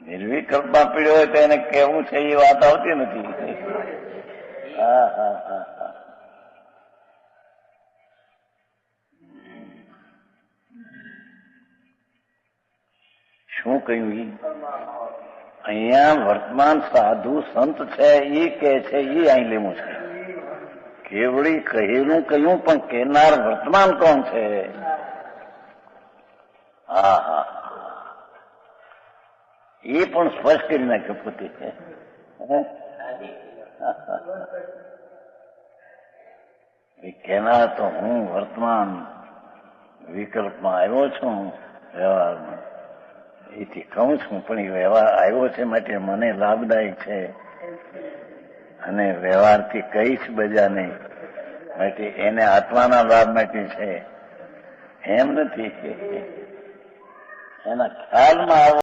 નિર્વિકલ્પમાં પીડ્યો હોય તો એને કેવું છે એ વાત આવતી નથી. હા હા હા હા. શું કહ્યું? અહીંયા વર્તમાન સાધુ સંત છે એ કે છે એ અહીં લેવું છે. કેવડી કહેલું કહ્યું પણ કહેનાર વર્તમાન કોણ છે? હા હા, એ પણ સ્પષ્ટ કરી નાખ્યો પોતે છે. કહેનાર તો હું વર્તમાન વિકલ્પમાં આવ્યો છું વ્યવહારમાં, એથી કહું છું, પણ એ વ્યવહાર આવ્યો છે માટે મને લાભદાયક છે અને વ્યવહારથી કહીશ બજાને માટે એને આત્માના લાભ માટે છે એમ નથી. એના ખ્યાલમાં